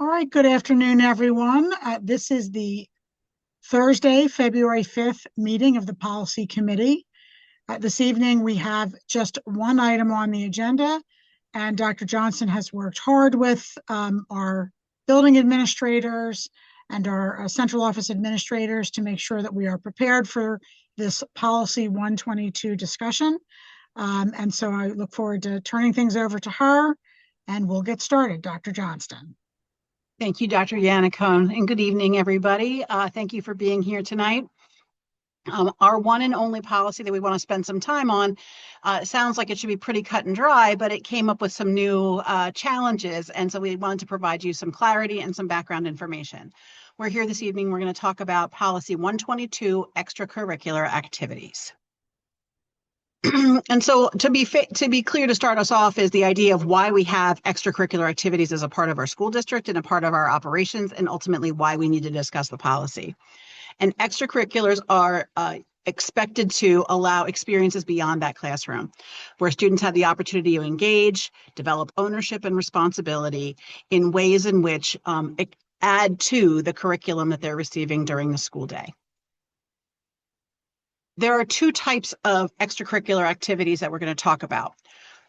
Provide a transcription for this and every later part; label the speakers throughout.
Speaker 1: All right, good afternoon, everyone. This is the Thursday, February 5th meeting of the Policy Committee. This evening, we have just one item on the agenda, and Dr. Johnson has worked hard with our building administrators and our central office administrators to make sure that we are prepared for this Policy 122 discussion. And so I look forward to turning things over to her, and we'll get started. Dr. Johnston.
Speaker 2: Thank you, Dr. Yannicone, and good evening, everybody. Thank you for being here tonight. Our one and only policy that we want to spend some time on sounds like it should be pretty cut and dry, but it came up with some new challenges, and so we wanted to provide you some clarity and some background information. We're here this evening, we're going to talk about Policy 122, extracurricular activities. And so to be clear, to start us off, is the idea of why we have extracurricular activities as a part of our school district and a part of our operations, and ultimately why we need to discuss the policy. And extracurriculars are expected to allow experiences beyond that classroom, where students have the opportunity to engage, develop ownership and responsibility in ways in which add to the curriculum that they're receiving during the school day. There are two types of extracurricular activities that we're going to talk about: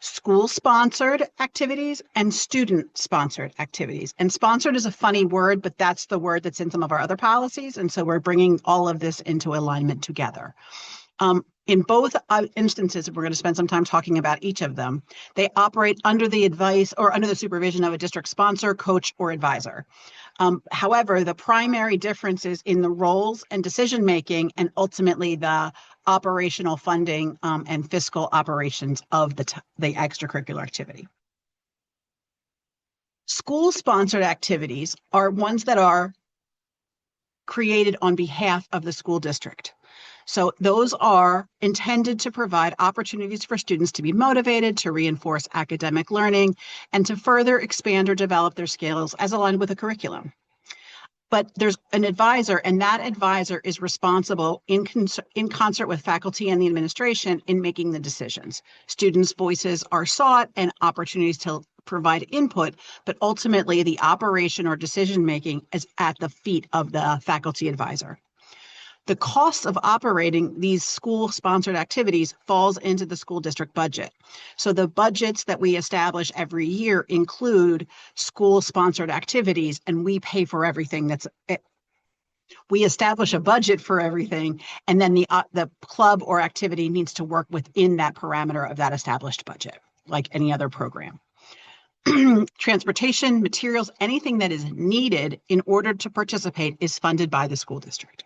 Speaker 2: school-sponsored activities and student-sponsored activities. And sponsored is a funny word, but that's the word that's in some of our other policies. And so we're bringing all of this into alignment together. In both instances, we're going to spend some time talking about each of them. They operate under the advice or under the supervision of a district sponsor, coach, or advisor. However, the primary difference is in the roles and decision-making, and ultimately the operational funding and fiscal operations of the extracurricular activity. School-sponsored activities are ones that are created on behalf of the school district. So those are intended to provide opportunities for students to be motivated, to reinforce academic learning, and to further expand or develop their skills as aligned with a curriculum. But there's an advisor, and that advisor is responsible in concert with faculty and the administration in making the decisions. Students' voices are sought and opportunities to provide input, but ultimately the operation or decision-making is at the feet of the faculty advisor. The cost of operating these school-sponsored activities falls into the school district budget. So the budgets that we establish every year include school-sponsored activities, and we pay for everything. We establish a budget for everything, and then the club or activity needs to work within that parameter of that established budget, like any other program. Transportation, materials, anything that is needed in order to participate is funded by the school district.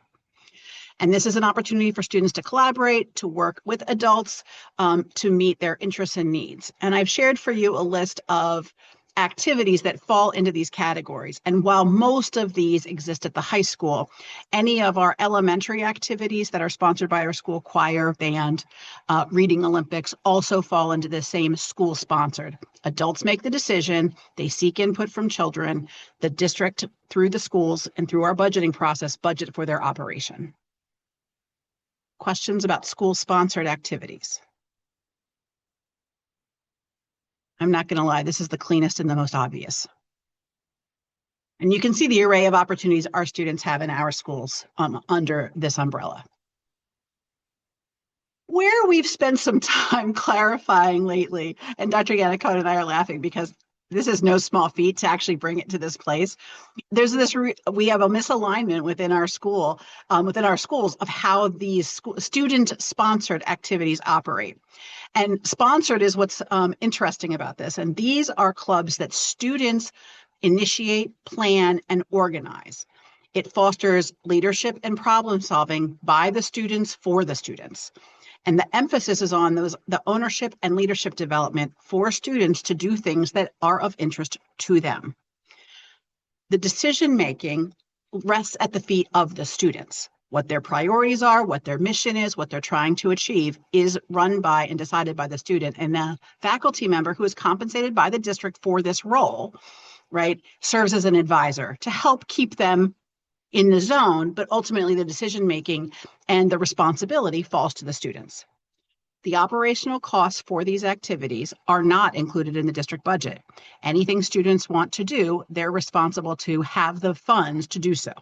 Speaker 2: And this is an opportunity for students to collaborate, to work with adults, to meet their interests and needs. And I've shared for you a list of activities that fall into these categories. And while most of these exist at the high school, any of our elementary activities that are sponsored by our school, choir, band, reading Olympics, also fall into the same school-sponsored. Adults make the decision, they seek input from children, the district, through the schools and through our budgeting process, budget for their operation. Questions about school-sponsored activities? I'm not going to lie, this is the cleanest and the most obvious. And you can see the array of opportunities our students have in our schools under this umbrella. Where we've spent some time clarifying lately, and Dr. Yannicone and I are laughing because this is no small feat to actually bring it to this place. We have a misalignment within our school, within our schools, of how these student-sponsored activities operate. And sponsored is what's interesting about this. And these are clubs that students initiate, plan, and organize. It fosters leadership and problem solving by the students for the students. And the emphasis is on the ownership and leadership development for students to do things that are of interest to them. The decision-making rests at the feet of the students. What their priorities are, what their mission is, what they're trying to achieve is run by and decided by the student. And the faculty member who is compensated by the district for this role, right, serves as an advisor to help keep them in the zone, but ultimately the decision-making and the responsibility falls to the students. The operational costs for these activities are not included in the district budget. Anything students want to do, they're responsible to have the funds to do so.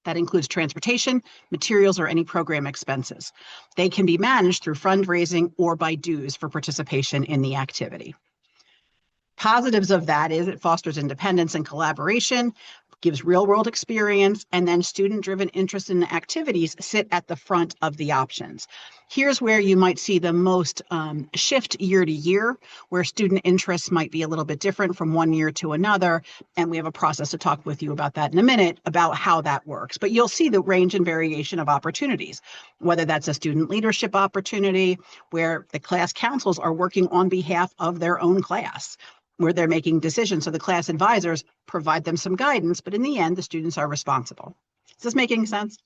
Speaker 2: That includes transportation, materials, or any program expenses. They can be managed through fundraising or by dues for participation in the activity. Positives of that is it fosters independence and collaboration, gives real-world experience, and then student-driven interest in the activities sit at the front of the options. Here's where you might see the most shift year to year, where student interests might be a little bit different from one year to another, and we have a process to talk with you about that in a minute, about how that works. But you'll see the range and variation of opportunities, whether that's a student leadership opportunity, where the class councils are working on behalf of their own class, where they're making decisions. So the class advisors provide them some guidance, but in the end, the students are responsible. Is this making sense?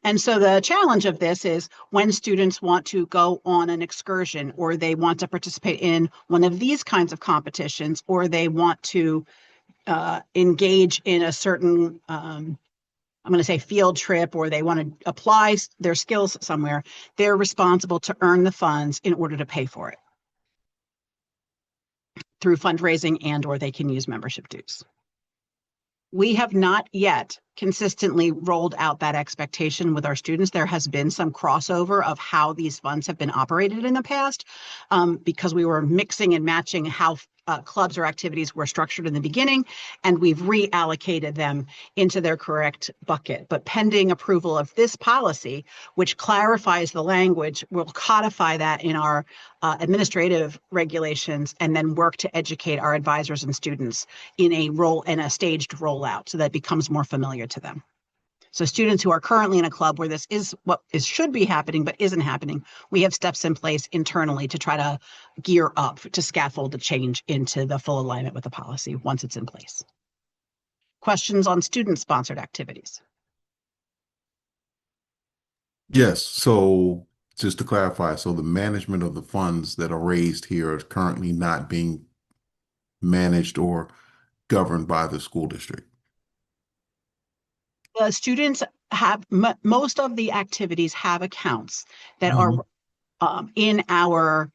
Speaker 2: And so the challenge of this is when students want to go on an excursion, or they want to participate in one of these kinds of competitions, or they want to engage in a certain, I'm going to say field trip, or they want to apply their skills somewhere, they're responsible to earn the funds in order to pay for it through fundraising, and or they can use membership dues. We have not yet consistently rolled out that expectation with our students. There has been some crossover of how these funds have been operated in the past, because we were mixing and matching how clubs or activities were structured in the beginning, and we've reallocated them into their correct bucket. But pending approval of this policy, which clarifies the language, we'll codify that in our administrative regulations, and then work to educate our advisors and students in a staged rollout, so that it becomes more familiar to them. So students who are currently in a club where this is what should be happening but isn't happening, we have steps in place internally to try to gear up to scaffold the change into the full alignment with the policy once it's in place. Questions on student-sponsored activities?
Speaker 3: Yes, so just to clarify, so the management of the funds that are raised here are currently not being managed or governed by the school district.
Speaker 2: The students have, most of the activities have accounts that
Speaker 3: Mhm.
Speaker 2: are in our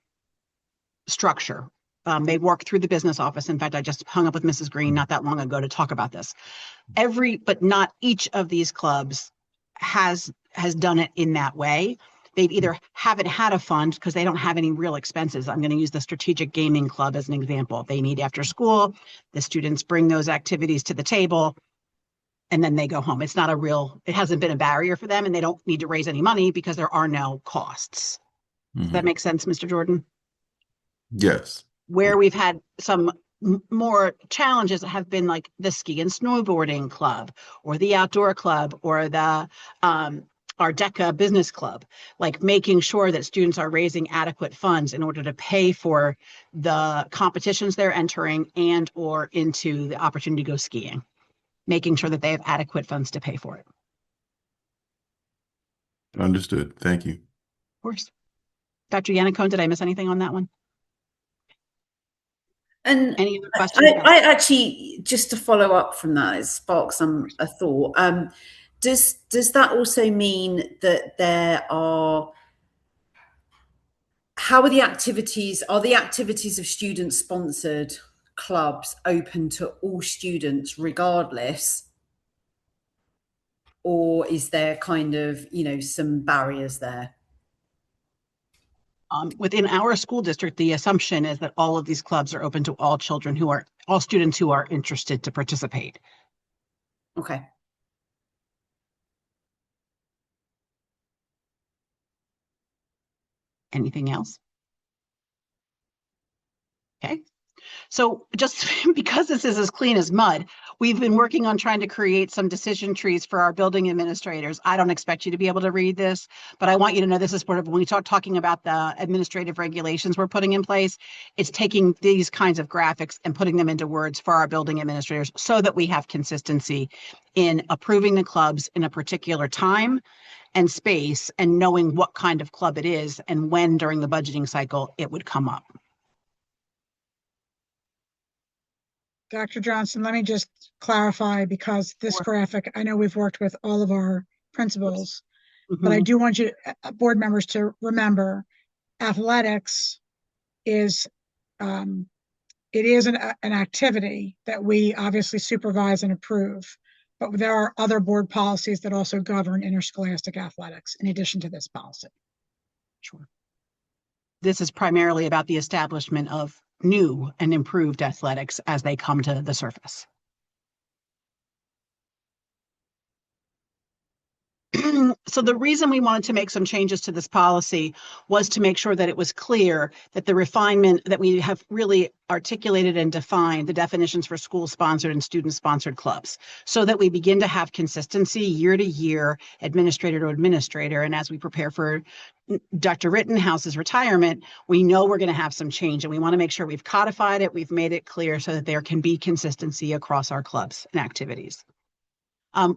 Speaker 2: structure. They work through the business office. In fact, I just hung up with Mrs. Green not that long ago to talk about this. But not each of these clubs has done it in that way. They've either haven't had a fund because they don't have any real expenses. I'm going to use the Strategic Gaming Club as an example. They meet after school. The students bring those activities to the table, and then they go home. It hasn't been a barrier for them, and they don't need to raise any money because there are no costs. Does that make sense, Mr. Jordan?
Speaker 3: Yes.
Speaker 2: Where we've had some more challenges have been like the ski and snowboarding club, or the outdoor club, or the Ardeka business club, like making sure that students are raising adequate funds in order to pay for the competitions they're entering and or into the opportunity to go skiing, making sure that they have adequate funds to pay for it.
Speaker 3: Understood. Thank you.
Speaker 2: Of course. Dr. Yannicone, did I miss anything on that one?
Speaker 4: And
Speaker 2: any other questions?
Speaker 4: I actually, just to follow up from that, it sparks a thought. Does that also mean that how are the activities? Are the activities of student-sponsored clubs open to all students regardless? Or is there kind of, some barriers there?
Speaker 2: Within our school district, the assumption is that all of these clubs are open to all students who are interested to participate.
Speaker 4: Okay.
Speaker 2: Anything else? Okay. So just because this is as clean as mud, we've been working on trying to create some decision trees for our building administrators. I don't expect you to be able to read this, but I want you to know this is part of when we start talking about the administrative regulations we're putting in place. It's taking these kinds of graphics and putting them into words for our building administrators so that we have consistency in approving the clubs in a particular time and space, and knowing what kind of club it is and when during the budgeting cycle it would come up.
Speaker 1: Dr. Johnson, let me just clarify, because this graphic, I know we've worked with all of our principals But I do want you, board members, to remember athletics is it is an activity that we obviously supervise and approve, but there are other board policies that also govern interscholastic athletics in addition to this policy.
Speaker 2: Sure. This is primarily about the establishment of new and improved athletics as they come to the surface. So the reason we wanted to make some changes to this policy was to make sure that it was clear that the refinement that we have really articulated and defined the definitions for school-sponsored and student-sponsored clubs, so that we begin to have consistency year to year, administrator to administrator. And as we prepare for Dr. Rittenhouse's retirement, we know we're going to have some change, and we want to make sure we've codified it, we've made it clear so that there can be consistency across our clubs and activities.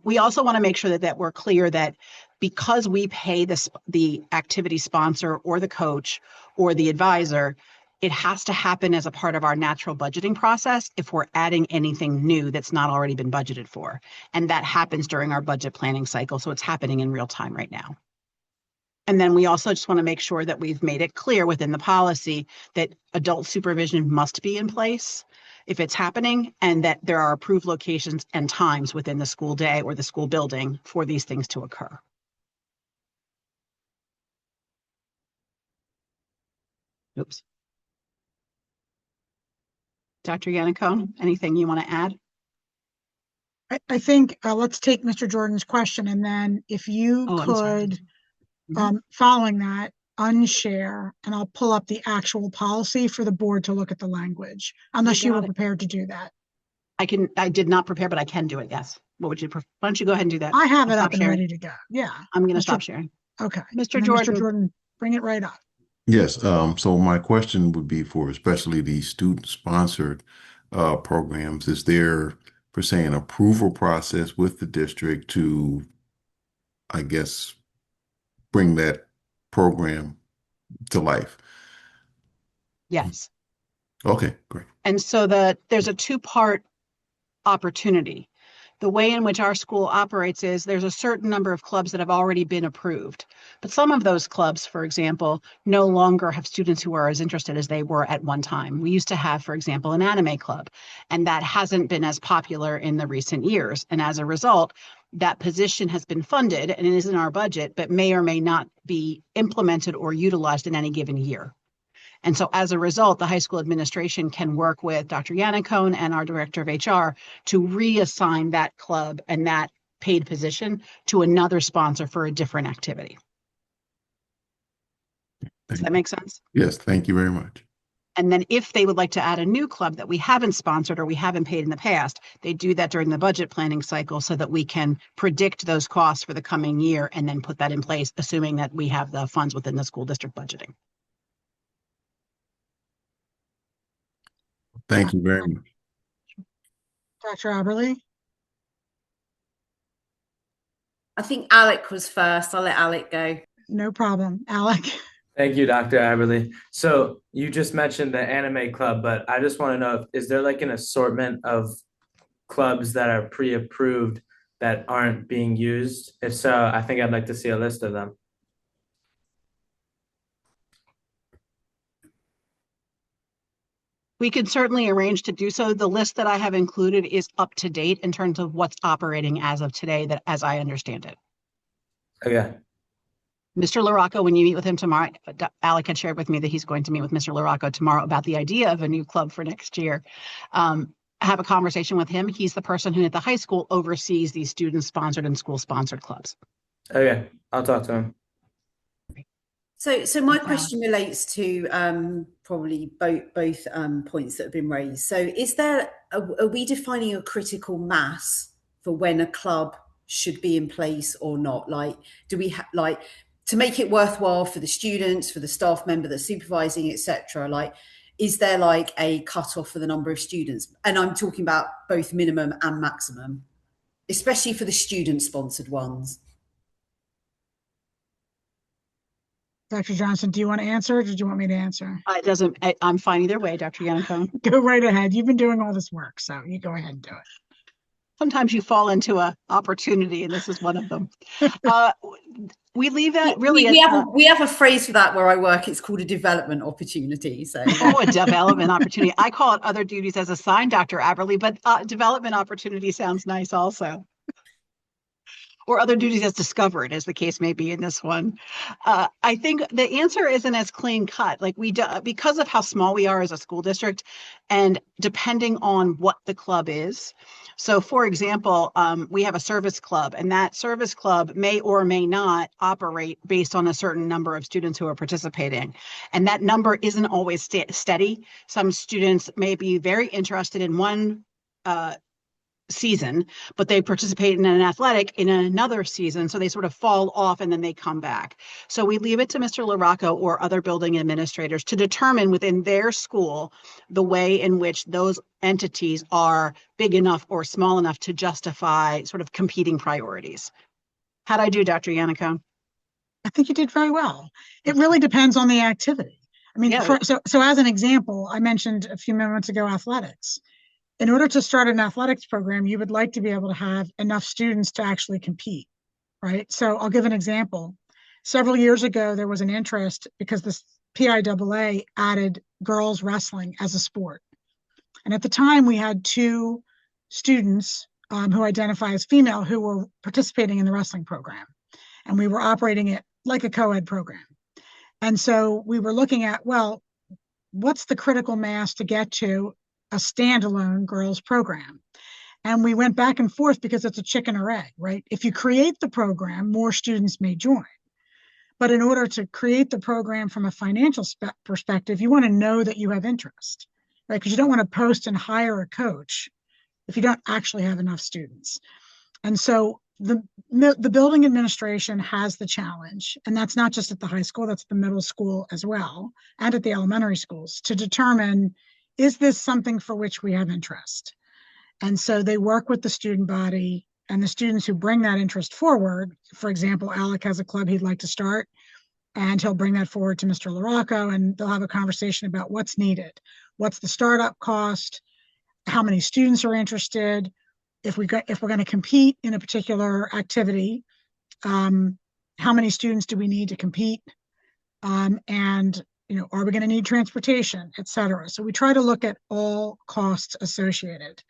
Speaker 2: We also want to make sure that we're clear that because we pay the activity sponsor or the coach or the advisor, it has to happen as a part of our natural budgeting process if we're adding anything new that's not already been budgeted for. And that happens during our budget planning cycle. So it's happening in real time right now. And then we also just want to make sure that we've made it clear within the policy that adult supervision must be in place if it's happening, and that there are approved locations and times within the school day or the school building for these things to occur. Oops. Dr. Yannicone, anything you want to add?
Speaker 1: I think let's take Mr. Jordan's question, and then if you could, following that, unshare, and I'll pull up the actual policy for the board to look at the language, unless you were prepared to do that.
Speaker 2: I did not prepare, but I can do it. Yes. What would you prefer? Why don't you go ahead and do that?
Speaker 1: I have it up and ready to go. Yeah.
Speaker 2: I'm going to stop sharing.
Speaker 1: Okay.
Speaker 2: Mr. Jordan.
Speaker 1: Mr. Jordan, bring it right up.
Speaker 3: Yes. So my question would be for especially the student-sponsored programs. Is there, per se, an approval process with the district to, I guess, bring that program to life?
Speaker 2: Yes.
Speaker 3: Okay, great.
Speaker 2: And so there's a two-part opportunity. The way in which our school operates is there's a certain number of clubs that have already been approved, but some of those clubs, for example, no longer have students who are as interested as they were at one time. We used to have, for example, an anime club, and that hasn't been as popular in the recent years. And as a result, that position has been funded and it is in our budget, but may or may not be implemented or utilized in any given year. And so as a result, the high school administration can work with Dr. Yannicone and our director of HR to reassign that club and that paid position to another sponsor for a different activity. Does that make sense?
Speaker 3: Yes, thank you very much.
Speaker 2: And then if they would like to add a new club that we haven't sponsored or we haven't paid in the past, they do that during the budget planning cycle so that we can predict those costs for the coming year and then put that in place, assuming that we have the funds within the school district budgeting.
Speaker 3: Thank you very much.
Speaker 1: Dr. Aberle?
Speaker 4: I think Alec was first. I'll let Alec go.
Speaker 1: No problem. Alec?
Speaker 5: Thank you, Dr. Aberle. So you just mentioned the anime club, but I just want to know, is there like an assortment of clubs that are pre-approved that aren't being used? If so, I think I'd like to see a list of them.
Speaker 2: We could certainly arrange to do so. The list that I have included is up to date in terms of what's operating as of today, that as I understand it.
Speaker 5: Okay.
Speaker 2: Mr. LaRocco, when you meet with him tomorrow, Alec had shared with me that he's going to meet with Mr. LaRocco tomorrow about the idea of a new club for next year. Have a conversation with him. He's the person who at the high school oversees these student-sponsored and school-sponsored clubs.
Speaker 5: Okay, I'll talk to him.
Speaker 4: So my question relates to probably both points that have been raised. So are we defining a critical mass for when a club should be in place or not? Like, do we to make it worthwhile for the students, for the staff member that's supervising, etc.? Like, is there like a cutoff for the number of students? And I'm talking about both minimum and maximum, especially for the student-sponsored ones.
Speaker 1: Dr. Johnson, do you want to answer or did you want me to answer?
Speaker 2: It doesn't, I'm fine either way, Dr. Yannicone.
Speaker 1: Go right ahead. You've been doing all this work, so you go ahead and do it.
Speaker 2: sometimes you fall into a opportunity, and this is one of them. We leave that really.
Speaker 4: We have a phrase for that where I work. It's called a development opportunity. So
Speaker 2: a development opportunity. I call it other duties as assigned, Dr. Aberly, but development opportunity sounds nice also. Or other duties as discovered, as the case may be in this one. I think the answer isn't as clean cut. Like because of how small we are as a school district, and depending on what the club is. So, for example, we have a service club, and that service club may or may not operate based on a certain number of students who are participating. And that number isn't always steady. Some students may be very interested in one season, but they participate in an athletic in another season. So they sort of fall off and then they come back. So we leave it to Mr. LaRocco or other building administrators to determine within their school the way in which those entities are big enough or small enough to justify sort of competing priorities. How'd I do, Dr. Yannico?
Speaker 1: I think you did very well. It really depends on the activity. I mean,
Speaker 2: Yeah.
Speaker 1: so as an example, I mentioned a few moments ago athletics. In order to start an athletics program, you would like to be able to have enough students to actually compete, right? So I'll give an example. Several years ago, there was an interest because the PIAA added girls wrestling as a sport. And at the time, we had 2 students who identify as female who were participating in the wrestling program. And we were operating it like a co-ed program. And so we were looking at, well, what's the critical mass to get to a standalone girls program? And we went back and forth because it's a chicken or egg, right? If you create the program, more students may join. But in order to create the program from a financial perspective, you want to know that you have interest, right? Because you don't want to post and hire a coach if you don't actually have enough students. And so the building administration has the challenge, and that's not just at the high school, that's the middle school as well, and at the elementary schools, to determine, is this something for which we have interest? And so they work with the student body and the students who bring that interest forward. For example, Alec has a club he'd like to start, and he'll bring that forward to Mr. LaRocco, and they'll have a conversation about what's needed. What's the startup cost? How many students are interested? If we're going to compete in a particular activity, how many students do we need to compete? And are we going to need transportation, et cetera? So we try to look at all costs associated.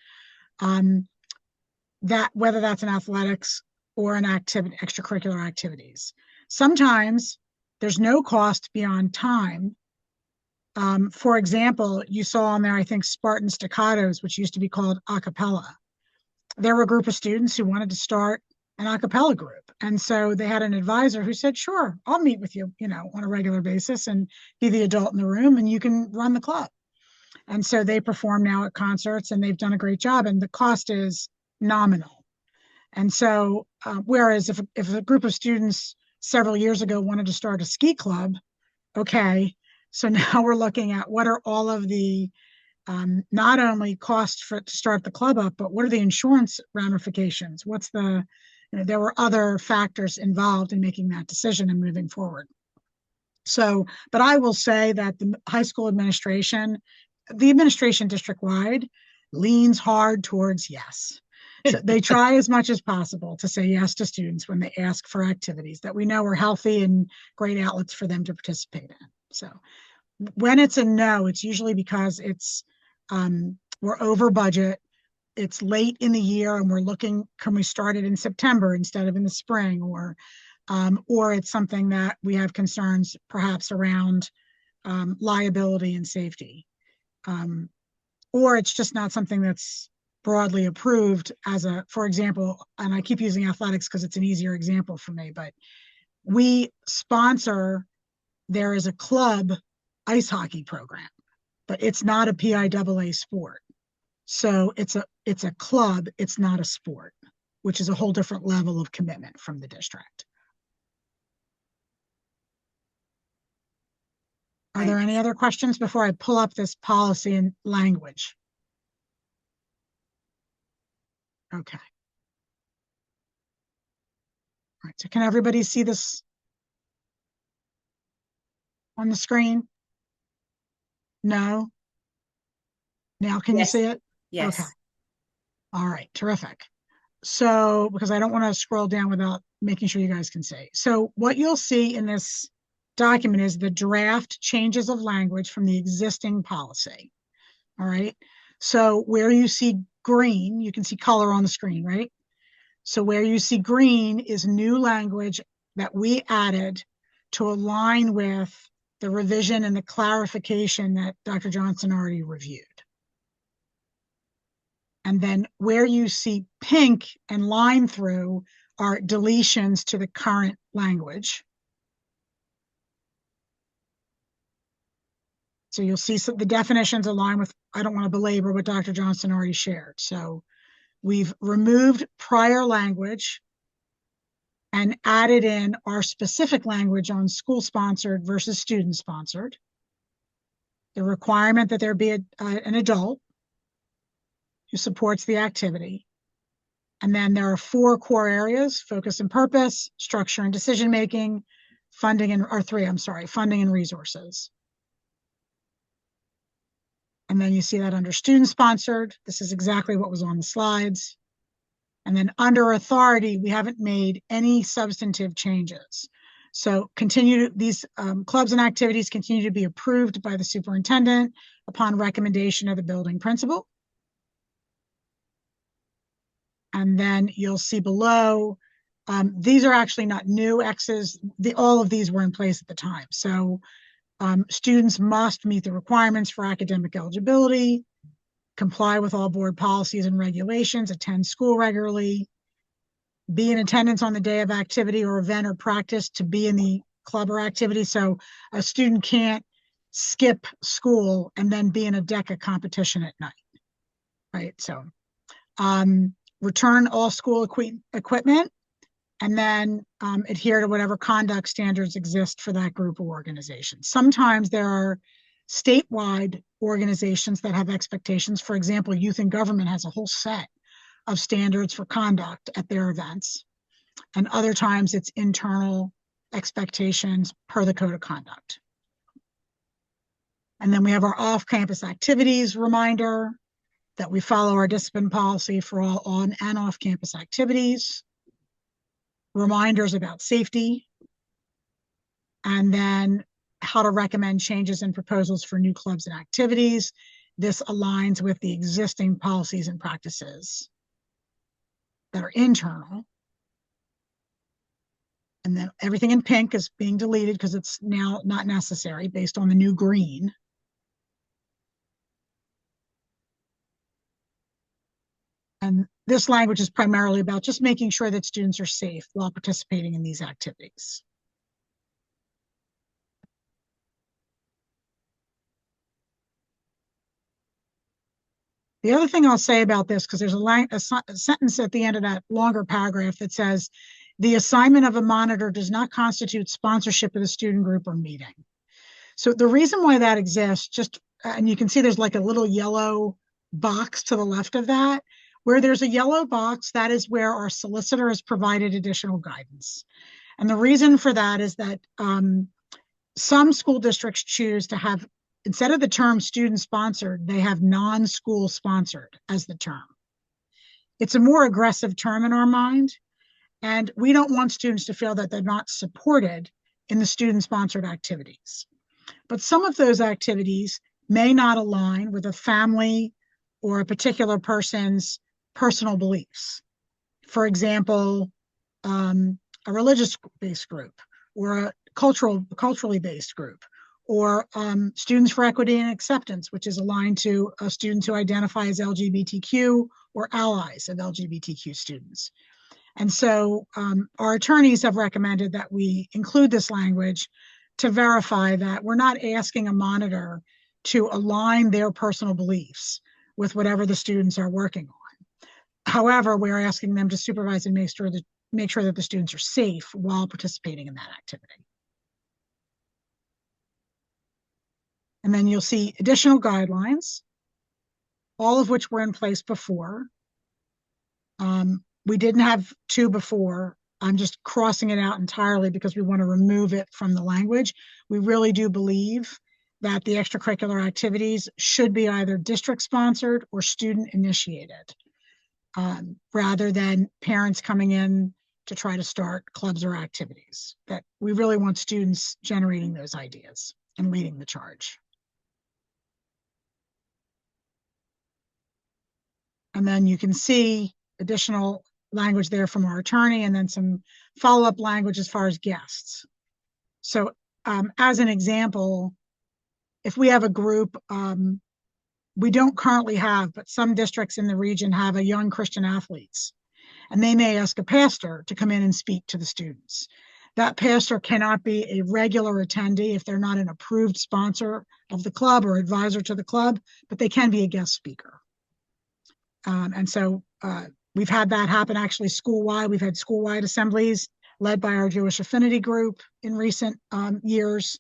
Speaker 1: That whether that's in athletics or in extracurricular activities. Sometimes there's no cost beyond time. For example, you saw on there, I think, Spartan Staccatos, which used to be called a cappella. There were a group of students who wanted to start an a cappella group. And so they had an advisor who said, sure, I'll meet with you, on a regular basis and be the adult in the room, and you can run the club. And so they perform now at concerts, and they've done a great job, and the cost is nominal. And so, whereas if a group of students several years ago wanted to start a ski club, okay, so now we're looking at what are all of the not only costs to start the club up, but what are the insurance ramifications? What's there were other factors involved in making that decision and moving forward. So, but I will say that the high school administration, the administration district-wide, leans hard towards yes. So they try as much as possible to say yes to students when they ask for activities that we know are healthy and great outlets for them to participate in. So when it's a no, it's usually because we're over budget, it's late in the year, and we're looking, can we start it in September instead of in the spring, or it's something that we have concerns perhaps around liability and safety, or it's just not something that's broadly approved for example, and I keep using athletics because it's an easier example for me, but we sponsor, there is a club ice hockey program, but it's not a PIAA sport. So it's a club, it's not a sport, which is a whole different level of commitment from the district. Are there any other questions before I pull up this policy and language? Okay. All right, so can everybody see this on the screen? No? Now can you see it?
Speaker 4: Yes.
Speaker 1: Okay. All right, terrific. So, because I don't want to scroll down without making sure you guys can see. So what you'll see in this document is the draft changes of language from the existing policy. All right. So where you see green, you can see color on the screen, right? So where you see green is new language that we added to align with the revision and the clarification that Dr. Johnson already reviewed. And then where you see pink and line through are deletions to the current language. So you'll see the definitions align with, I don't want to belabor what Dr. Johnson already shared. So we've removed prior language and added in our specific language on school-sponsored versus student-sponsored. The requirement that there be an adult who supports the activity. And then there are 4 core areas: focus and purpose, structure and decision-making, funding and resources. And then you see that under student-sponsored, this is exactly what was on the slides. And then under authority, we haven't made any substantive changes. So these clubs and activities continue to be approved by the superintendent upon recommendation of the building principal. And then you'll see below, these are actually not new X's. All of these were in place at the time. So students must meet the requirements for academic eligibility, comply with all board policies and regulations, attend school regularly, be in attendance on the day of activity or event or practice to be in the club or activity. So a student can't skip school and then be in a DECA competition at night, right? So return all school equipment, and then adhere to whatever conduct standards exist for that group or organization. Sometimes there are statewide organizations that have expectations. For example, Youth in Government has a whole set of standards for conduct at their events. And other times it's internal expectations per the code of conduct. And then we have our off-campus activities reminder that we follow our discipline policy for all on and off-campus activities, reminders about safety, and then how to recommend changes and proposals for new clubs and activities. This aligns with the existing policies and practices that are internal. And then everything in pink is being deleted because it's now not necessary based on the new green. And this language is primarily about just making sure that students are safe while participating in these activities. The other thing I'll say about this, because there's a sentence at the end of that longer paragraph that says, the assignment of a monitor does not constitute sponsorship of the student group or meeting. So the reason why that exists, and you can see there's like a little yellow box to the left of that. Where there's a yellow box, that is where our solicitor has provided additional guidance. And the reason for that is that some school districts choose to have, instead of the term student sponsored, they have non-school sponsored as the term. It's a more aggressive term in our mind, and we don't want students to feel that they're not supported in the student sponsored activities. But some of those activities may not align with a family or a particular person's personal beliefs. For example, a religious-based group, or a culturally based group, or Students for Equity and Acceptance, which is aligned to students who identify as LGBTQ or allies of LGBTQ students. And so our attorneys have recommended that we include this language to verify that we're not asking a monitor to align their personal beliefs with whatever the students are working on. However, we're asking them to supervise and make sure that the students are safe while participating in that activity. And then you'll see additional guidelines, all of which were in place before. We didn't have 2 before. I'm just crossing it out entirely because we want to remove it from the language. We really do believe that the extracurricular activities should be either district sponsored or student initiated. rather than parents coming in to try to start clubs or activities. That we really want students generating those ideas and leading the charge. And then you can see additional language there from our attorney, and then some follow-up language as far as guests. So as an example, if we have a group, we don't currently have, but some districts in the region have a young Christian athletes, and they may ask a pastor to come in and speak to the students. That pastor cannot be a regular attendee if they're not an approved sponsor of the club or advisor to the club, but they can be a guest speaker. And so we've had that happen actually school-wide. We've had school-wide assemblies led by our Jewish Affinity group in recent years.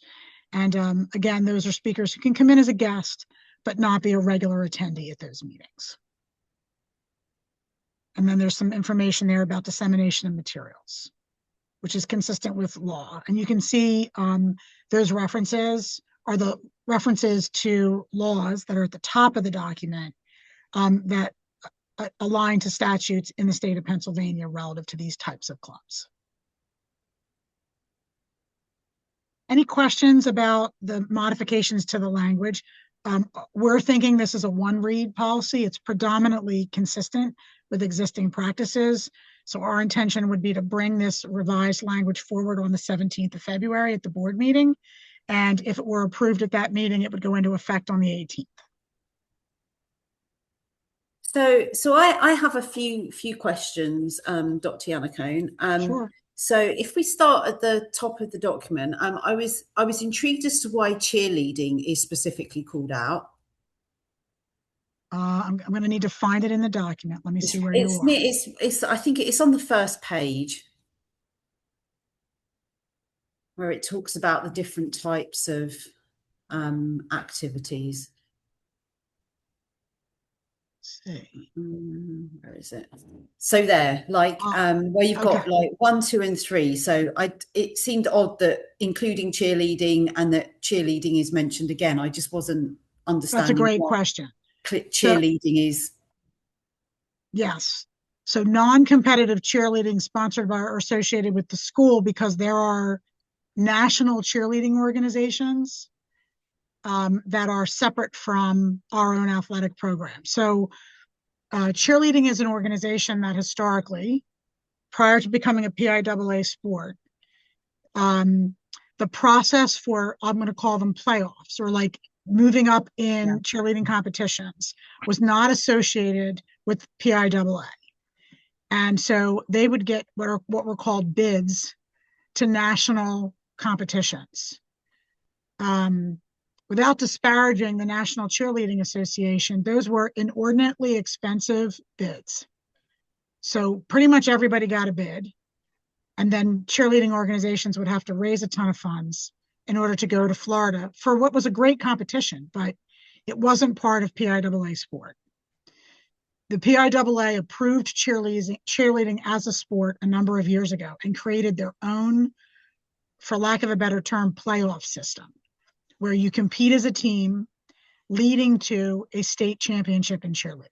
Speaker 1: And again, those are speakers who can come in as a guest, but not be a regular attendee at those meetings. And then there's some information there about dissemination of materials, which is consistent with law. And you can see those references are the references to laws that are at the top of the document that align to statutes in the state of Pennsylvania relative to these types of clubs. Any questions about the modifications to the language? We're thinking this is a one-read policy. It's predominantly consistent with existing practices. So our intention would be to bring this revised language forward on the 17th of February at the board meeting. And if it were approved at that meeting, it would go into effect on the 18th.
Speaker 4: So I have a few questions, Dr. Yannicone.
Speaker 1: Sure.
Speaker 4: So if we start at the top of the document, I was intrigued as to why cheerleading is specifically called out.
Speaker 1: I'm going to need to find it in the document. Let me see where you are.
Speaker 4: I think it's on the first page where it talks about the different types of activities.
Speaker 1: See.
Speaker 4: Where is it? So there, like where you've got like 1, 2, and 3. So it seemed odd that including cheerleading and that cheerleading is mentioned again. I just wasn't understanding.
Speaker 1: That's a great question.
Speaker 4: Cheerleading is.
Speaker 1: Yes. So non-competitive cheerleading sponsored by or associated with the school, because there are national cheerleading organizations that are separate from our own athletic program. So cheerleading is an organization that historically, prior to becoming a PIAA sport, the process for, I'm going to call them playoffs, or like moving up in cheerleading competitions, was not associated with PIAA. And so they would get what were called bids to national competitions. Without disparaging the National Cheerleading Association, those were inordinately expensive bids. So pretty much everybody got a bid, and then cheerleading organizations would have to raise a ton of funds in order to go to Florida for what was a great competition, but it wasn't part of PIAA sport. The PIAA approved cheerleading as a sport a number of years ago and created their own, for lack of a better term, playoff system, where you compete as a team leading to a state championship in cheerleading.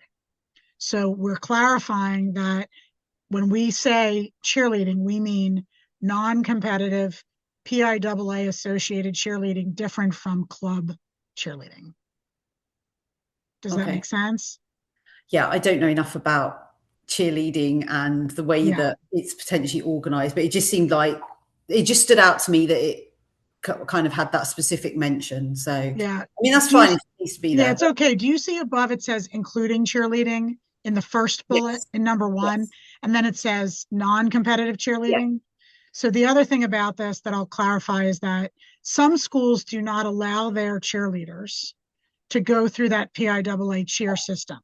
Speaker 1: So we're clarifying that when we say cheerleading, we mean non-competitive PIAA associated cheerleading, different from club cheerleading. Does that make sense?
Speaker 4: Yeah, I don't know enough about cheerleading and the way that it's potentially organized, but it just seemed like, it just stood out to me that it kind of had that specific mention. So yeah, I mean, that's fine. It needs to be there.
Speaker 1: Yeah, it's okay. Do you see above it says including cheerleading in the first bullet in number 1, and then it says non-competitive cheerleading? So the other thing about this that I'll clarify is that some schools do not allow their cheerleaders to go through that PIAA cheer system,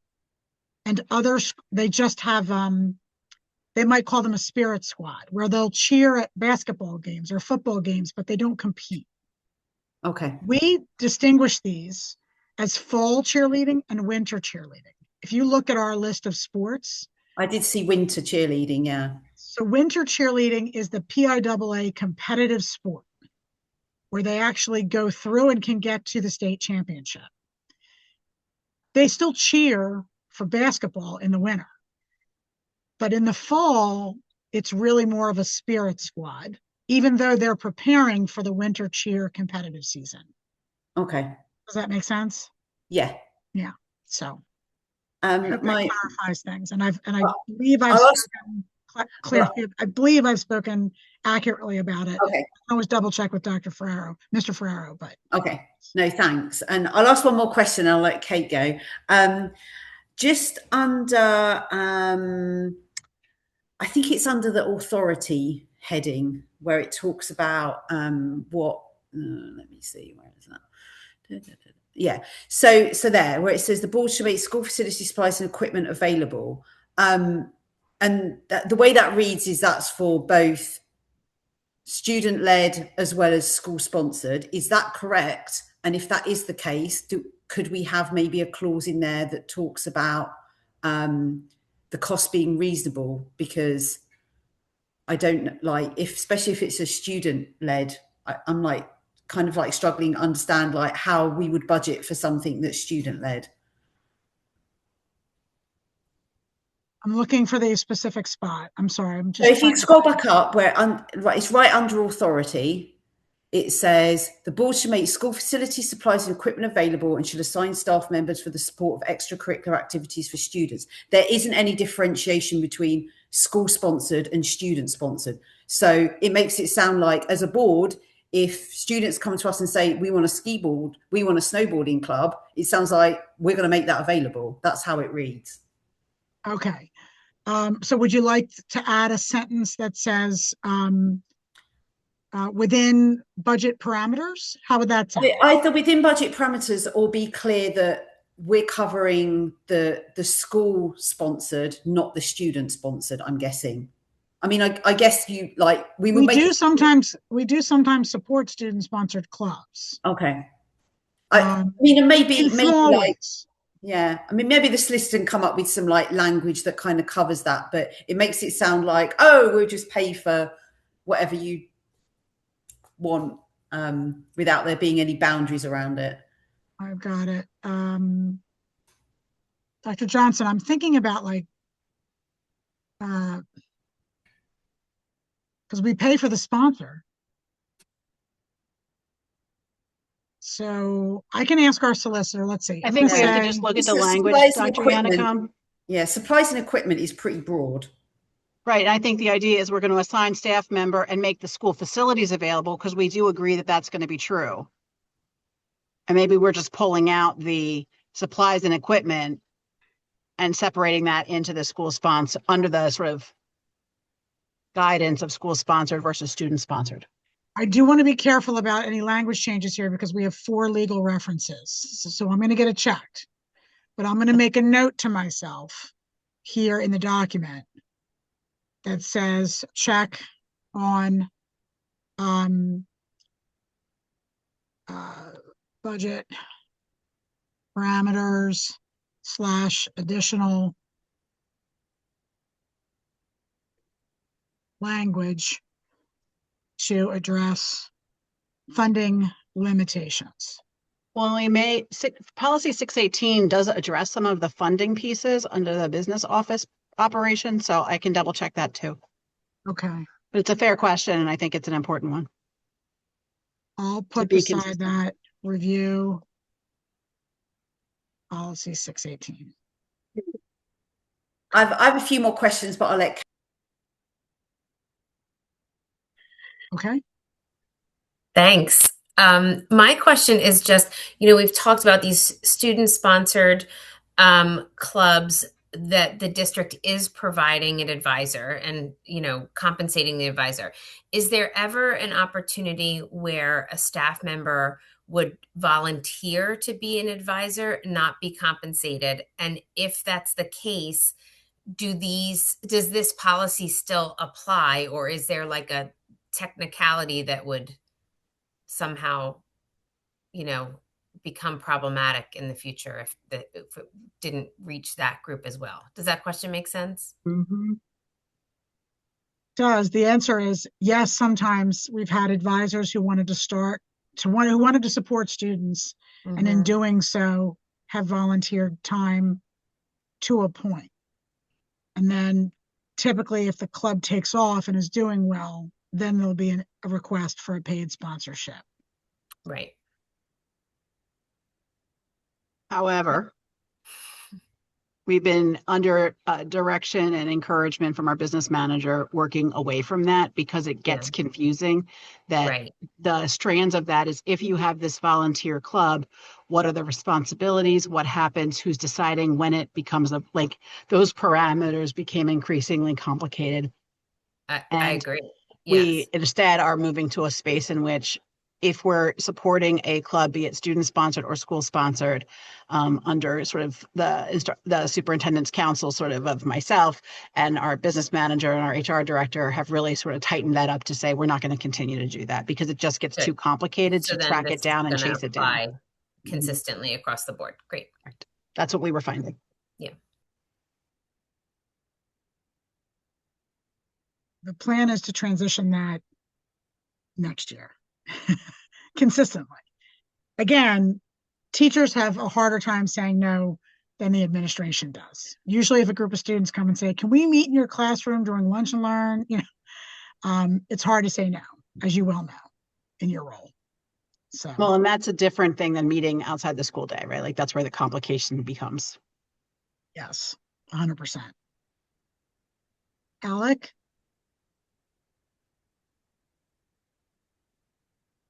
Speaker 1: and others, they just have they might call them a spirit squad, where they'll cheer at basketball games or football games, but they don't compete.
Speaker 4: Okay.
Speaker 1: We distinguish these as fall cheerleading and winter cheerleading. If you look at our list of sports.
Speaker 4: I did see winter cheerleading, yeah.
Speaker 1: So winter cheerleading is the PIAA competitive sport, where they actually go through and can get to the state championship. They still cheer for basketball in the winter. But in the fall, it's really more of a spirit squad, even though they're preparing for the winter cheer competitive season.
Speaker 4: Okay.
Speaker 1: Does that make sense?
Speaker 4: Yeah.
Speaker 1: Yeah. So I hope that
Speaker 4: My
Speaker 1: clarifies things. And I
Speaker 4: Well,
Speaker 1: believe I've
Speaker 4: I'll ask-
Speaker 1: spoken clearly. I believe I've spoken accurately about it.
Speaker 4: okay.
Speaker 1: I always double check with Dr. Ferrero, Mr. Ferrero, but
Speaker 4: Okay. No, thanks. And I'll ask one more question. I'll let Kate go. Just under, I think it's under the authority heading where it talks about what. Let me see. Where is that? Yeah. So there, where it says the board should make school facility supplies and equipment available. And the way that reads is that's for both student-led as well as school-sponsored. Is that correct? And if that is the case, could we have maybe a clause in there that talks about the cost being reasonable? Because I don't like, especially if it's a student-led, I'm like kind of like struggling to understand like how we would budget for something that's student-led.
Speaker 1: I'm looking for the specific spot. I'm sorry. I'm just.
Speaker 4: So if you scroll back up where it's right under authority, it says the board should make school facility supplies and equipment available and should assign staff members for the support of extracurricular activities for students. There isn't any differentiation between school sponsored and student sponsored. So it makes it sound like as a board, if students come to us and say, we want a ski board, we want a snowboarding club, it sounds like we're going to make that available. That's how it reads.
Speaker 1: Okay. So would you like to add a sentence that says within budget parameters? How would that sound?
Speaker 4: Either within budget parameters or be clear that we're covering the school sponsored, not the student sponsored, I'm guessing. I mean, I guess you like we
Speaker 1: do sometimes support student sponsored clubs.
Speaker 4: Okay. I mean, and maybe like
Speaker 1: ways.
Speaker 4: Yeah, I mean, maybe the solicitor can come up with some like language that kind of covers that, but it makes it sound like, oh, we'll just pay for whatever you want without there being any boundaries around it.
Speaker 1: I've got it. Dr. Johnson, I'm thinking about like, because we pay for the sponsor. So I can ask our solicitor. Let's see.
Speaker 2: I think we have to just look at the language, Dr. Yannicum.
Speaker 4: Yeah, supplies and equipment is pretty broad.
Speaker 2: Right. I think the idea is we're going to assign staff member and make the school facilities available because we do agree that that's going to be true. And maybe we're just pulling out the supplies and equipment and separating that into the school sponsor under the sort of guidance of school sponsored versus student sponsored.
Speaker 1: I do want to be careful about any language changes here because we have 4 legal references. So I'm going to get it checked, but I'm going to make a note to myself here in the document that says check on budget parameters / additional language to address funding limitations.
Speaker 2: Well, policy 618 does address some of the funding pieces under the business office operation, so I can double check that too.
Speaker 1: Okay.
Speaker 2: But it's a fair question, and I think it's an important one.
Speaker 1: I'll put beside that review policy 618.
Speaker 4: I have a few more questions, but I'll let.
Speaker 1: Okay.
Speaker 6: Thanks. My question is just, we've talked about these student-sponsored clubs that the district is providing an advisor and, compensating the advisor. Is there ever an opportunity where a staff member would volunteer to be an advisor, not be compensated? And if that's the case, does this policy still apply, or is there like a technicality that would somehow, become problematic in the future if it didn't reach that group as well? Does that question make sense?
Speaker 1: Mm-hmm. Does. The answer is yes. Sometimes we've had advisors who wanted to support students, mm-hmm. and in doing so have volunteered time to a point. And then typically if the club takes off and is doing well, then there'll be a request for a paid sponsorship.
Speaker 6: Right.
Speaker 2: However, we've been under direction and encouragement from our business manager working away from that because it gets confusing that
Speaker 6: Right.
Speaker 2: the strands of that is if you have this volunteer club, what are the responsibilities? What happens? Who's deciding when it becomes like those parameters became increasingly complicated.
Speaker 6: I
Speaker 2: And
Speaker 6: agree.
Speaker 2: we
Speaker 6: Yes.
Speaker 2: instead are moving to a space in which if we're supporting a club, be it student sponsored or school sponsored, under sort of the superintendent's council sort of myself and our business manager and our HR director have really sort of tightened that up to say we're not going to continue to do that because it just gets too complicated
Speaker 6: So
Speaker 2: to
Speaker 6: then
Speaker 2: track
Speaker 6: this
Speaker 2: it down
Speaker 6: is
Speaker 2: and
Speaker 6: gonna
Speaker 2: chase it down.
Speaker 6: apply consistently across the board. Great.
Speaker 2: That's what we were finding.
Speaker 6: Yeah.
Speaker 1: The plan is to transition that next year consistently. Again, teachers have a harder time saying no than the administration does. Usually if a group of students come and say, can we meet in your classroom during lunch and learn? It's hard to say no, as you well know, in your role. So,
Speaker 2: well, and that's a different thing than meeting outside the school day, right? Like that's where the complication becomes.
Speaker 1: Yes, 100%. Alec?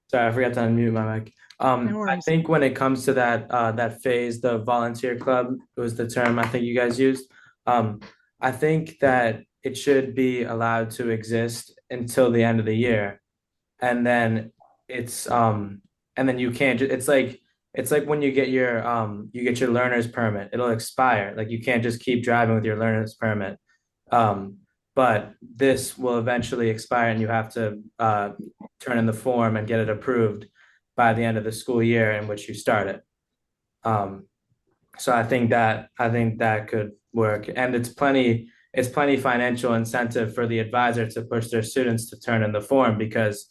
Speaker 5: Sorry, I forgot to unmute my mic.
Speaker 1: No
Speaker 5: I
Speaker 1: worries.
Speaker 5: think when it comes to that phase, the volunteer club was the term I think you guys used. I think that it should be allowed to exist until the end of the year, and then and then you can't. It's like when you get your learner's permit. It'll expire. Like you can't just keep driving with your learner's permit. But this will eventually expire, and you have to turn in the form and get it approved by the end of the school year in which you start it. So I think that could work, and it's plenty financial incentive for the advisor to push their students to turn in the form because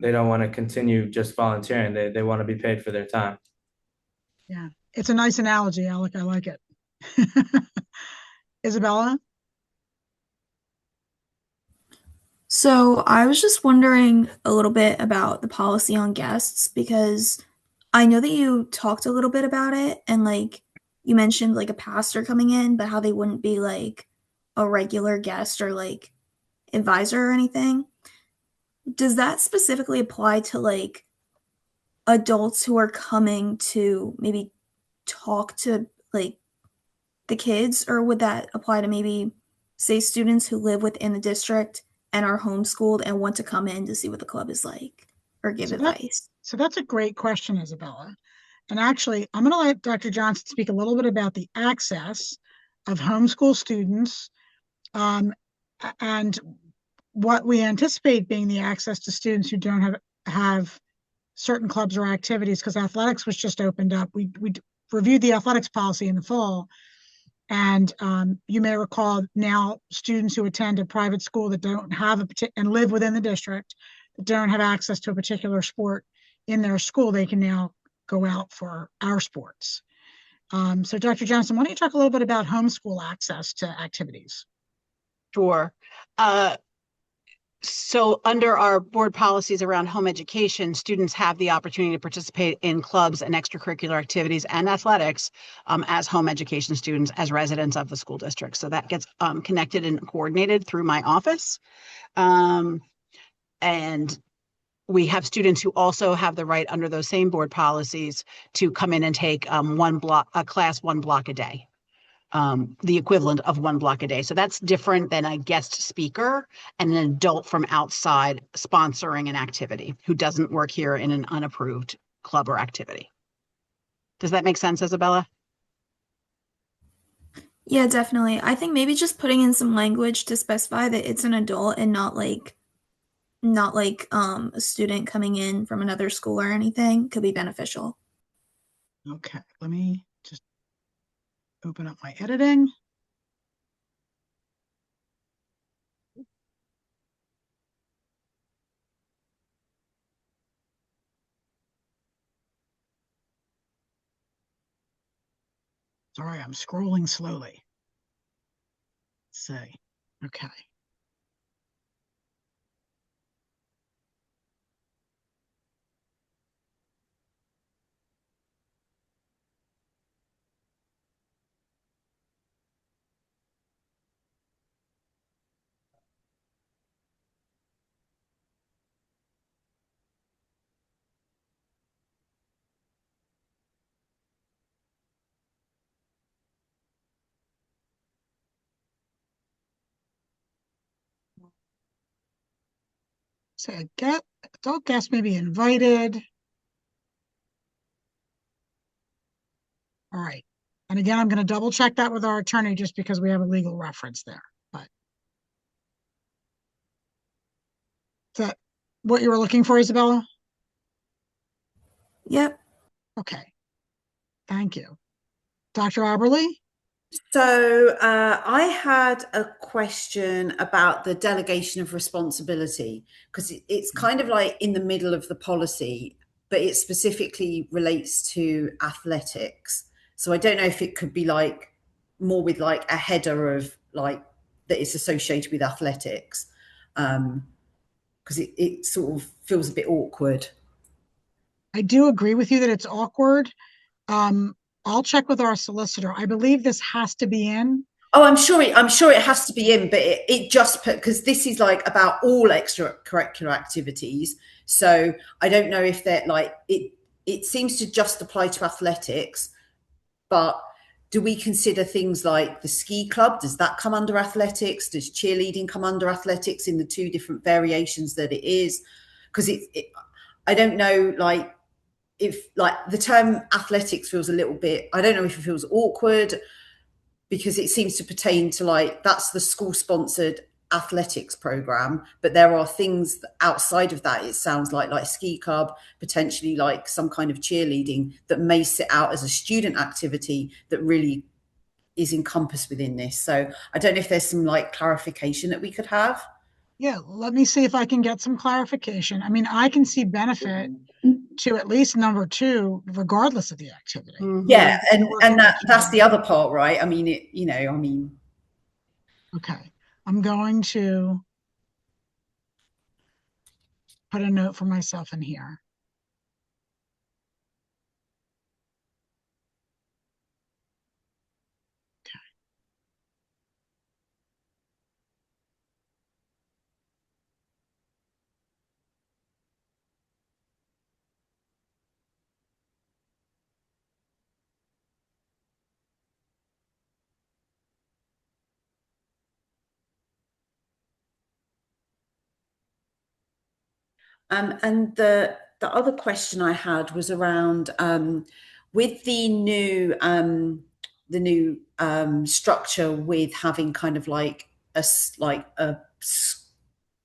Speaker 5: they don't want to continue just volunteering. They want to be paid for their time.
Speaker 1: Yeah, it's a nice analogy, Alec. I like it. Isabella?
Speaker 7: So I was just wondering a little bit about the policy on guests because I know that you talked a little bit about it and like you mentioned like a pastor coming in, but how they wouldn't be like a regular guest or like advisor or anything. Does that specifically apply to like adults who are coming to maybe talk to like the kids, or would that apply to maybe say students who live within the district and are homeschooled and want to come in to see what the club is like or give advice?
Speaker 1: So that's a great question, Isabella. And actually, I'm going to let Dr. Johnson speak a little bit about the access of homeschool students and what we anticipate being the access to students who don't have certain clubs or activities, because athletics was just opened up. We reviewed the athletics policy in the fall. And you may recall now students who attend a private school that don't have and live within the district that don't have access to a particular sport in their school, they can now go out for our sports. So Dr. Johnson, why don't you talk a little bit about homeschool access to activities?
Speaker 2: Sure. So under our board policies around home education, students have the opportunity to participate in clubs and extracurricular activities and athletics as home education students, as residents of the school district. So that gets connected and coordinated through my office. And we have students who also have the right under those same board policies to come in and take one block a day. The equivalent of one block a day. So that's different than a guest speaker and an adult from outside sponsoring an activity who doesn't work here in an unapproved club or activity. Does that make sense, Isabella?
Speaker 7: Yeah, definitely. I think maybe just putting in some language to specify that it's an adult and not like a student coming in from another school or anything could be beneficial.
Speaker 1: Okay, let me just open up my editing. Sorry, I'm scrolling slowly. Let's see. Okay. So adult guests may be invited. All right. And again, I'm going to double check that with our attorney just because we have a legal reference there. But is that what you were looking for, Isabella?
Speaker 7: Yep.
Speaker 1: Okay. Thank you. Dr. Aberley?
Speaker 4: So I had a question about the delegation of responsibility, because it's kind of like in the middle of the policy, but it specifically relates to athletics. So I don't know if it could be like more with like a header of like that it's associated with athletics, because it sort of feels a bit awkward.
Speaker 1: I do agree with you that it's awkward. I'll check with our solicitor. I believe this has to be in.
Speaker 4: Oh, I'm sure it has to be in, but it just put, because this is like about all extracurricular activities. So I don't know if they're like it seems to just apply to athletics, but do we consider things like the ski club? Does that come under athletics? Does cheerleading come under athletics in the two different variations that it is? Because I don't know, like if like the term athletics feels a little bit, I don't know if it feels awkward, because it seems to pertain to like that's the school sponsored athletics program, but there are things outside of that, it sounds like ski club, potentially like some kind of cheerleading that may sit out as a student activity that really is encompassed within this. So I don't know if there's some like clarification that we could have.
Speaker 1: Yeah, let me see if I can get some clarification. I mean, I can see benefit to at least number 2, regardless of the activity.
Speaker 4: Yeah, and that's the other part, right? I mean,
Speaker 1: Okay, I'm going to put a note for myself in here.
Speaker 4: and the other question I had was around with the new structure, with having kind of like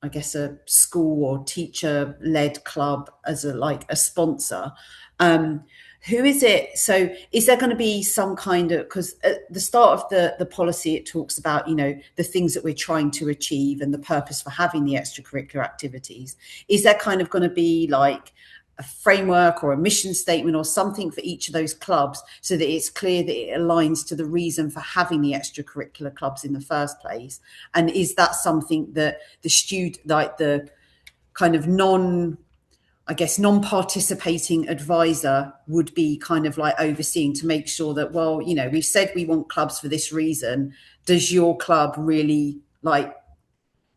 Speaker 4: I guess a school or teacher led club as a sponsor. Who is it? So is there going to be some kind of, because at the start of the policy, it talks about, the things that we're trying to achieve and the purpose for having the extracurricular activities. Is there kind of going to be like a framework or a mission statement or something for each of those clubs so that it's clear that it aligns to the reason for having the extracurricular clubs in the first place? And is that something that the kind of non-participating advisor would be kind of like overseeing to make sure that, well, we've said we want clubs for this reason. Does your club really like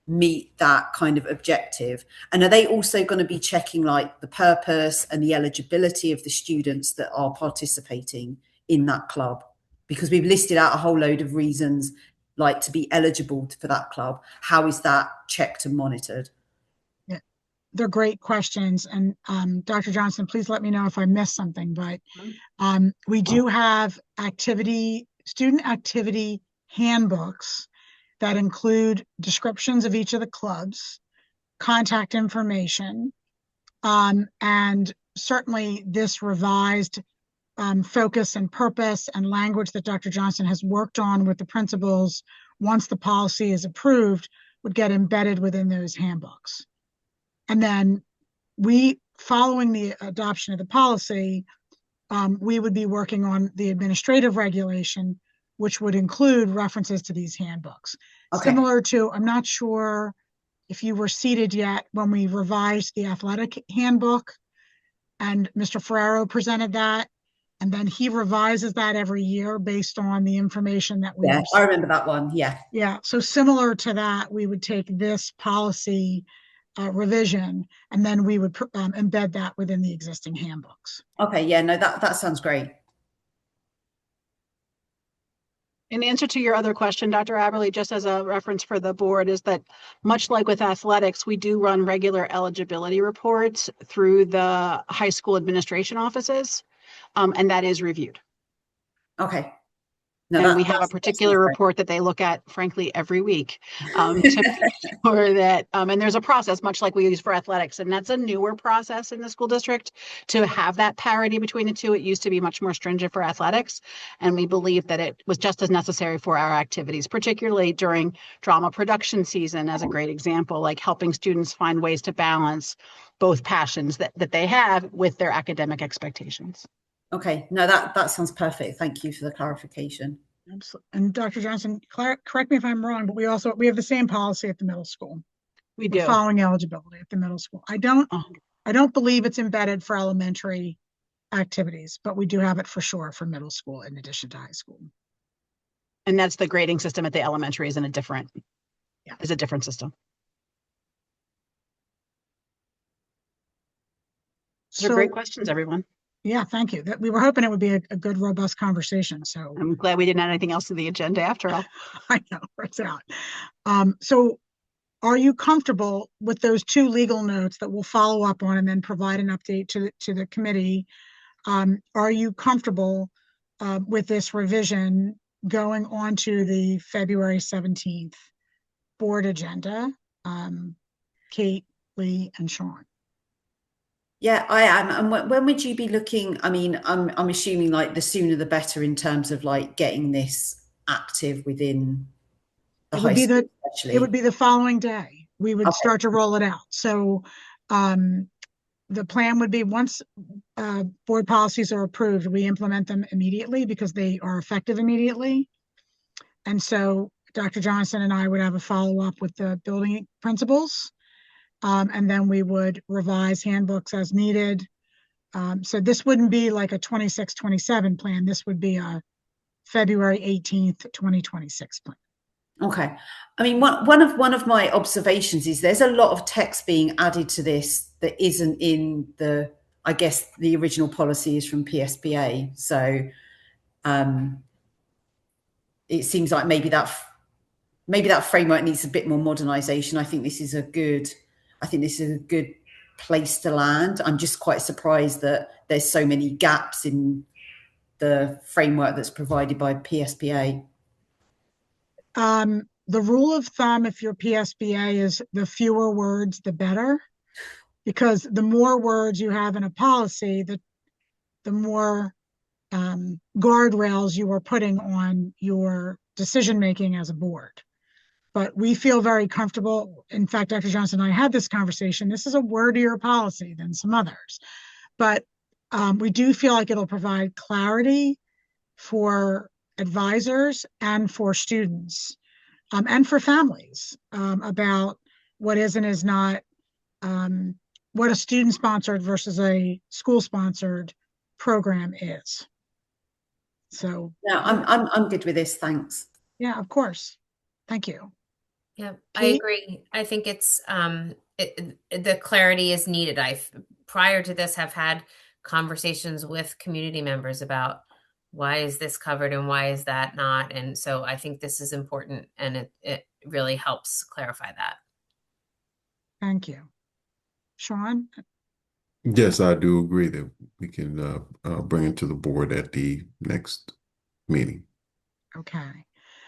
Speaker 4: meet that kind of objective? And are they also going to be checking like the purpose and the eligibility of the students that are participating in that club? Because we've listed out a whole load of reasons like to be eligible for that club. How is that checked and monitored?
Speaker 1: Yeah, they're great questions. And Dr. Johnson, please let me know if I missed something, but we do have student activity handbooks that include descriptions of each of the clubs, contact information, and certainly this revised focus and purpose and language that Dr. Johnson has worked on with the principals once the policy is approved would get embedded within those handbooks. And then following the adoption of the policy, we would be working on the administrative regulation which would include references to these handbooks.
Speaker 4: Okay.
Speaker 1: Similar to, I'm not sure if you were seated yet when we revised the athletic handbook, and Mr. Ferrero presented that, and then he revises that every year based on the information that we
Speaker 4: Yeah,
Speaker 1: receive.
Speaker 4: I remember that one. Yeah.
Speaker 1: Yeah, so similar to that, we would take this policy revision, and then we would embed that within the existing handbooks.
Speaker 4: Okay. Yeah. No, that sounds great.
Speaker 2: In answer to your other question, Dr. Aberle, just as a reference for the board, is that much like with athletics, we do run regular eligibility reports through the high school administration offices, and that is reviewed.
Speaker 4: Okay. No,
Speaker 2: and we have a particular report that they look at, frankly, every week to make sure that, and there's a process much like we use for athletics, and that's a newer process in the school district to have that parity between the two. It used to be much more stringent for athletics, and we believe that it was just as necessary for our activities, particularly during drama production season as a great example, like helping students find ways to balance both passions that they have with their academic expectations.
Speaker 4: Okay, no, that sounds perfect. Thank you for the clarification.
Speaker 1: Absolutely. And Dr. Johnson, correct me if I'm wrong, but we have the same policy at the middle school.
Speaker 2: We do.
Speaker 1: We're following eligibility at the middle school. I don't believe it's embedded for elementary activities, but we do have it for sure for middle school in addition to high school.
Speaker 2: And that's the grading system at the elementary is a different system. Those are great questions, everyone.
Speaker 1: Yeah, thank you. We were hoping it would be a good, robust conversation. So
Speaker 2: I'm glad we didn't add anything else to the agenda after all.
Speaker 1: I know, it's out. So are you comfortable with those two legal notes that we'll follow up on and then provide an update to the committee? Are you comfortable with this revision going on to the February 17th board agenda? Kate, Lee, and Sean.
Speaker 4: Yeah, I am. And when would you be looking? I mean, I'm assuming like the sooner the better in terms of like getting this active within the high school.
Speaker 1: It would be the following day. We would start to roll it out. So the plan would be once board policies are approved, we implement them immediately because they are effective immediately. And so Dr. Johnson and I would have a follow-up with the building principals. And then we would revise handbooks as needed. So this wouldn't be like a 26-27 plan. This would be a February 18th, 2026 plan.
Speaker 4: Okay. I mean, one of my observations is there's a lot of text being added to this that isn't in the, I guess, the original policies from PSBA. So it seems like maybe that framework needs a bit more modernization. I think this is a good place to land. I'm just quite surprised that there's so many gaps in the framework that's provided by PSBA.
Speaker 1: The rule of thumb, if your PSBA, is the fewer words, the better, because the more words you have in a policy, the more guardrails you are putting on your decision-making as a board. But we feel very comfortable. In fact, Dr. Johnson and I had this conversation. This is a wordier policy than some others, but we do feel like it'll provide clarity for advisors and for students and for families about what is and is not, what a student-sponsored versus a school-sponsored program is. So
Speaker 4: no, I'm good with this. Thanks.
Speaker 1: Yeah, of course. Thank you.
Speaker 6: Yeah,
Speaker 1: Kate?
Speaker 6: I agree. I think it's the clarity is needed. I've prior to this have had conversations with community members about why is this covered and why is that not, and so I think this is important, and it really helps clarify that.
Speaker 1: Thank you. Sean?
Speaker 3: Yes, I do agree that we can bring it to the board at the next meeting.
Speaker 1: Okay.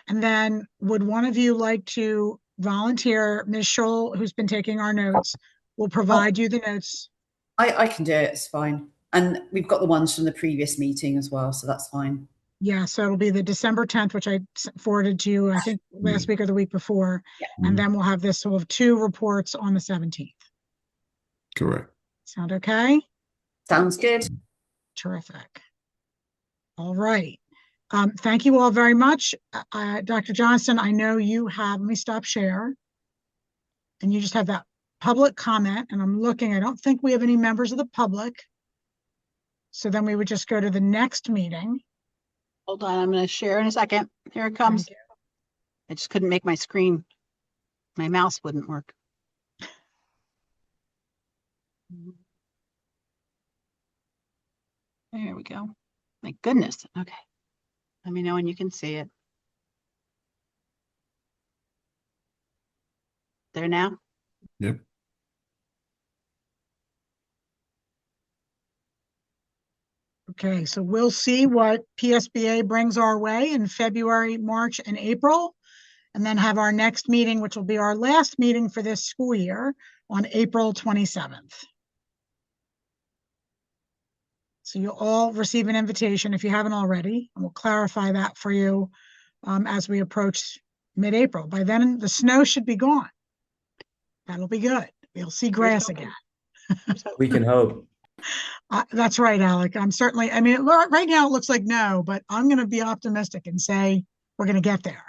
Speaker 1: And then would one of you like to volunteer? Ms. Scholl, who's been taking our notes, will provide you the notes.
Speaker 4: I can do it. It's fine. And we've got the ones from the previous meeting as well, so that's fine.
Speaker 1: Yeah, so it'll be the December 10th, which I forwarded to you, I think, last week or the week before. Yeah. And then we'll have this. So we'll have two reports on the 17th.
Speaker 3: Correct.
Speaker 1: Sound okay?
Speaker 4: Sounds good.
Speaker 1: Terrific. All right. Thank you all very much. Dr. Johnston, I know you have, let me stop share. And you just have that public comment, and I'm looking, I don't think we have any members of the public. So then we would just go to the next meeting.
Speaker 2: Hold on, I'm going to share in a second. Here it comes.
Speaker 1: Thank you.
Speaker 2: I just couldn't make my screen. My mouse wouldn't work. There we go. My goodness. Okay. Let me know when you can see it. There now?
Speaker 3: Yep.
Speaker 1: Okay, so we'll see what PSBA brings our way in February, March, and April, and then have our next meeting, which will be our last meeting for this school year, on April 27th. So you'll all receive an invitation if you haven't already, and we'll clarify that for you as we approach mid-April. By then, the snow should be gone. That'll be good. We'll see grass again.
Speaker 5: We can hope.
Speaker 1: That's right, Alec. I'm certainly, I mean, right now it looks like no, but I'm going to be optimistic and say we're going to get there.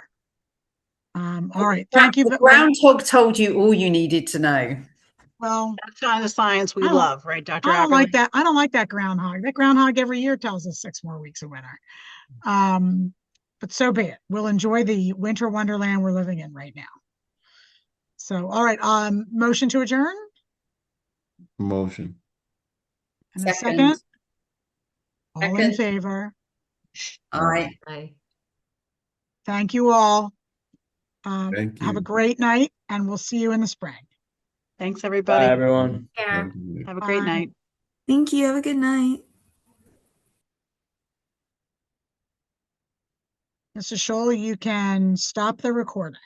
Speaker 1: All right. Thank you.
Speaker 4: The groundhog told you all you needed to know.
Speaker 1: Well,
Speaker 2: that's kind of the science we love, right, Dr.
Speaker 1: I don't
Speaker 2: Apperly?
Speaker 1: like that. I don't like that groundhog. That groundhog every year tells us 6 more weeks of winter. But so be it. We'll enjoy the winter wonderland we're living in right now. So, all right. Motion to adjourn?
Speaker 3: Motion.
Speaker 1: And a second? All in
Speaker 4: Second.
Speaker 1: favor?
Speaker 4: Aye.
Speaker 6: Aye.
Speaker 1: Thank you all.
Speaker 3: Thank
Speaker 1: Have a
Speaker 3: you.
Speaker 1: great night, and we'll see you in the spring.
Speaker 2: Thanks,
Speaker 5: Bye,
Speaker 2: everybody.
Speaker 5: everyone.
Speaker 6: Yeah.
Speaker 2: Have a great
Speaker 1: Bye.
Speaker 2: night.
Speaker 7: Thank you. Have a good night.
Speaker 1: Mr. Scholl, you can stop the recording.